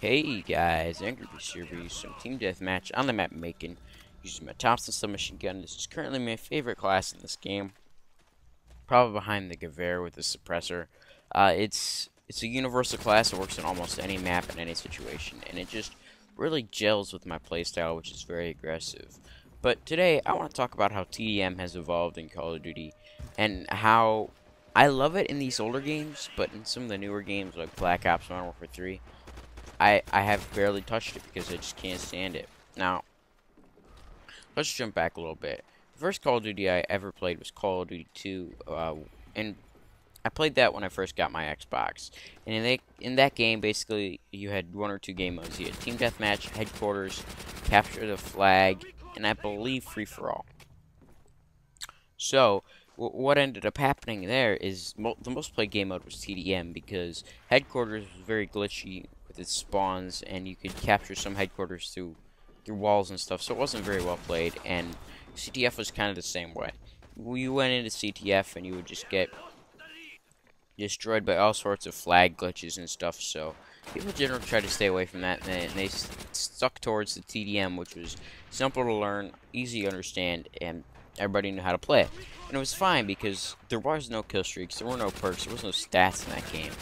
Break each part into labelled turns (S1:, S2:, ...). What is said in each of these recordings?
S1: Hey guys, Angry Beast here with some team deathmatch on the map Macon using my Thompson submachine gun. This is currently my favorite class in this game, probably behind the Gewehr with the suppressor. It's a universal class. It works in almost any map in any situation, and it just really gels with my playstyle, which is very aggressive. But today I want to talk about how TDM has evolved in Call of Duty and how I love it in these older games, but in some of the newer games like Black Ops Modern Warfare 3. I have barely touched it because I just can't stand it. Now, let's jump back a little bit. The first Call of Duty I ever played was Call of Duty 2, and I played that when I first got my Xbox. And in that game, basically, you had one or two game modes. You had Team Deathmatch, Headquarters, Capture the Flag, and I believe Free-for-All. So, what ended up happening there is the most played game mode was TDM because Headquarters was very glitchy with its spawns, and you could capture some headquarters through walls and stuff, so it wasn't very well played. And CTF was kind of the same way. You went into CTF and you would just get destroyed by all sorts of flag glitches and stuff, so people generally tried to stay away from that, and they stuck towards the TDM, which was simple to learn, easy to understand, and everybody knew how to play it. And it was fine because there was no kill streaks, there were no perks, there was no stats in that game.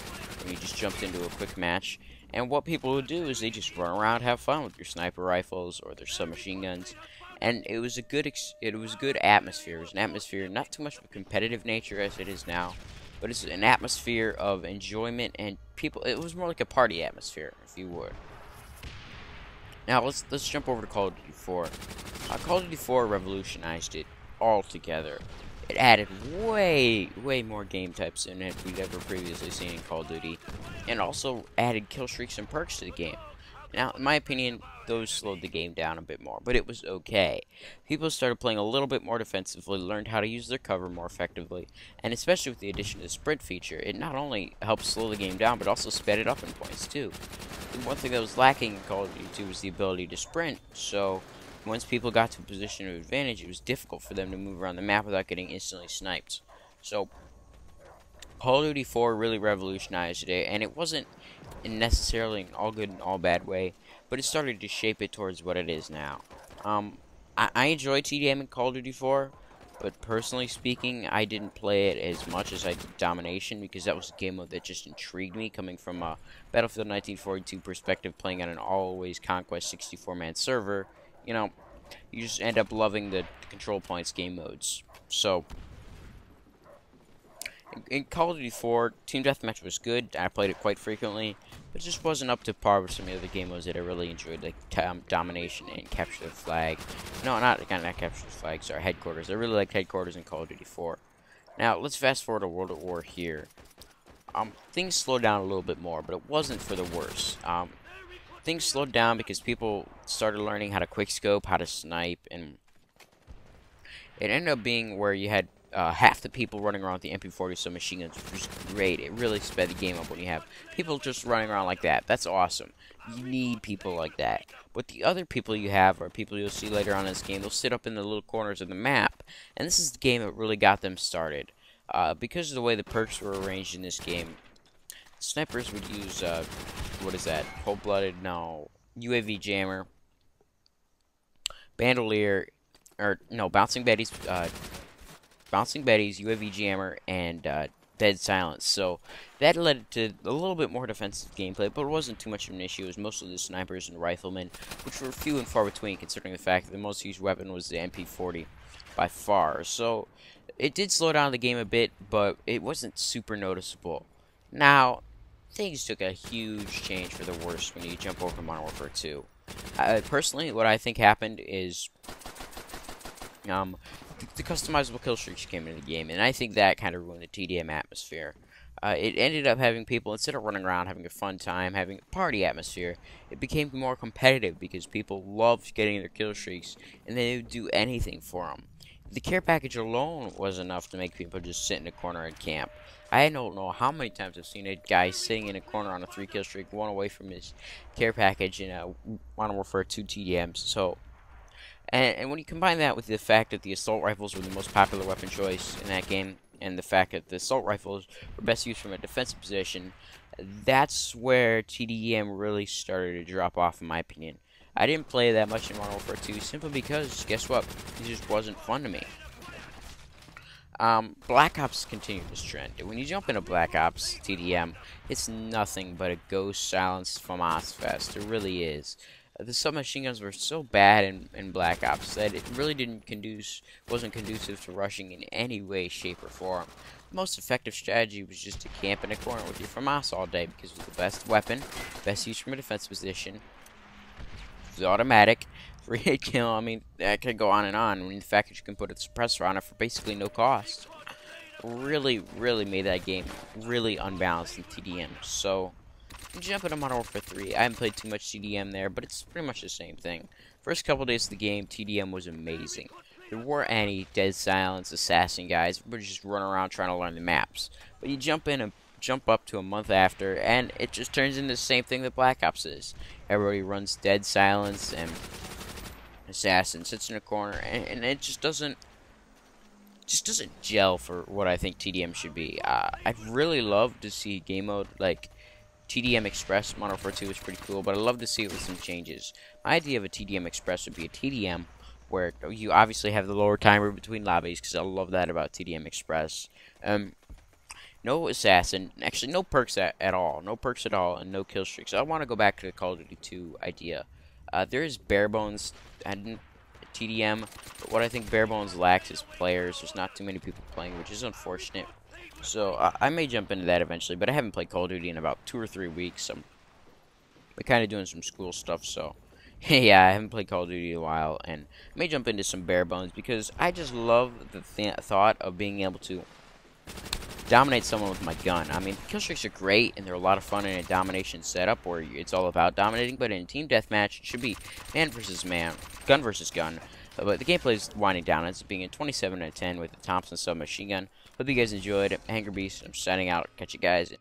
S1: And you just jumped into a quick match. And what people would do is they just run around, have fun with your sniper rifles or their submachine guns. And it was a good atmosphere. It was an atmosphere, not too much of a competitive nature as it is now, but it's an atmosphere of enjoyment and people. It was more like a party atmosphere, if you would. Now let's jump over to Call of Duty 4. Call of Duty 4 revolutionized it altogether. It added way more game types than we'd ever previously seen in Call of Duty, and also added kill streaks and perks to the game. Now, in my opinion, those slowed the game down a bit more, but it was okay. People started playing a little bit more defensively, learned how to use their cover more effectively, and especially with the addition of the sprint feature, it not only helped slow the game down, but also sped it up in points too. And one thing that was lacking in Call of Duty 2 was the ability to sprint, so once people got to a position of advantage, it was difficult for them to move around the map without getting instantly sniped. So, Call of Duty 4 really revolutionized it, and it wasn't necessarily an all good and all bad way, but it started to shape it towards what it is now. I enjoy TDM in Call of Duty 4, but personally speaking, I didn't play it as much as I did Domination, because that was a game mode that just intrigued me, coming from a Battlefield 1942 perspective, playing on an always Conquest 64-man server. You know, you just end up loving the control points game modes. So, in Call of Duty 4, Team Deathmatch was good. I played it quite frequently, but it just wasn't up to par with some of the other game modes that I really enjoyed, like Domination and Capture the Flag. No, not Capture the Flag, sorry, Headquarters. I really liked Headquarters in Call of Duty 4. Now, let's fast forward to World at War here. Things slowed down a little bit more, but it wasn't for the worse. Things slowed down because people started learning how to quickscope, how to snipe, and it ended up being where you had half the people running around with the MP40 submachine guns, which was great. It really sped the game up when you have people just running around like that. That's awesome. You need people like that. But the other people you have are people you'll see later on in this game. They'll sit up in the little corners of the map, and this is the game that really got them started. Because of the way the perks were arranged in this game, snipers would use, what is that? Cold-blooded? No. UAV jammer. Bandolier. Or, no, Bouncing Betties, UAV jammer, and dead silence. So that led to a little bit more defensive gameplay, but it wasn't too much of an issue. It was mostly the snipers and riflemen, which were few and far between, considering the fact that the most used weapon was the MP40 by far. So it did slow down the game a bit, but it wasn't super noticeable. Now, things took a huge change for the worse when you jump over to Modern Warfare 2. Personally, what I think happened is the customizable kill streaks came into the game, and I think that kind of ruined the TDM atmosphere. It ended up having people, instead of running around having a fun time, having a party atmosphere, it became more competitive because people loved getting their kill streaks, and they would do anything for them. The care package alone was enough to make people just sit in a corner and camp. I don't know how many times I've seen a guy sitting in a corner on a 3 kill streak, one away from his care package in a Modern Warfare 2 TDMs. So, and when you combine that with the fact that the assault rifles were the most popular weapon choice in that game, and the fact that the assault rifles were best used from a defensive position, that's where TDM really started to drop off, in my opinion. I didn't play that much in Modern Warfare 2 simply because, guess what? It just wasn't fun to me. Black Ops continued this trend. When you jump into Black Ops TDM, it's nothing but a ghost silence FAMAS fest. It really is. The submachine guns were so bad in Black Ops that it really wasn't conducive to rushing in any way, shape, or form. The most effective strategy was just to camp in a corner with your FAMAS all day because it was the best weapon, best use from a defense position. It was automatic. Free hit kill, I mean, that could go on and on. I mean, the fact that you can put a suppressor on it for basically no cost really made that game really unbalanced in TDM. So, jump into Modern Warfare 3. I haven't played too much TDM there, but it's pretty much the same thing. First couple days of the game, TDM was amazing. There weren't any dead silence, assassin guys. We're just running around trying to learn the maps. But you jump up to a month after, and it just turns into the same thing that Black Ops is. Everybody runs dead silence, and assassin sits in a corner, and it just doesn't gel for what I think TDM should be. I'd really love to see game mode like TDM Express. Modern Warfare 2 is pretty cool, but I'd love to see it with some changes. My idea of a TDM Express would be a TDM where you obviously have the lower timer between lobbies, because I love that about TDM Express. No assassin, actually no perks at all, and no kill streaks. I want to go back to the Call of Duty 2 idea. There is bare bones and TDM, but what I think bare bones lacks is players. There's not too many people playing, which is unfortunate. So I may jump into that eventually, but I haven't played Call of Duty in about 2 or 3 weeks. I'm kind of doing some school stuff, so yeah, I haven't played Call of Duty in a while, and I may jump into some bare bones because I just love the thought of being able to dominate someone with my gun. I mean, kill streaks are great, and they're a lot of fun in a domination setup where it's all about dominating, but in a team deathmatch, it should be man versus man, gun versus gun. But the gameplay is winding down. It's being a 27 out of 10 with the Thompson submachine gun. Hope you guys enjoyed. Hanger Beast, I'm signing out. Catch you guys.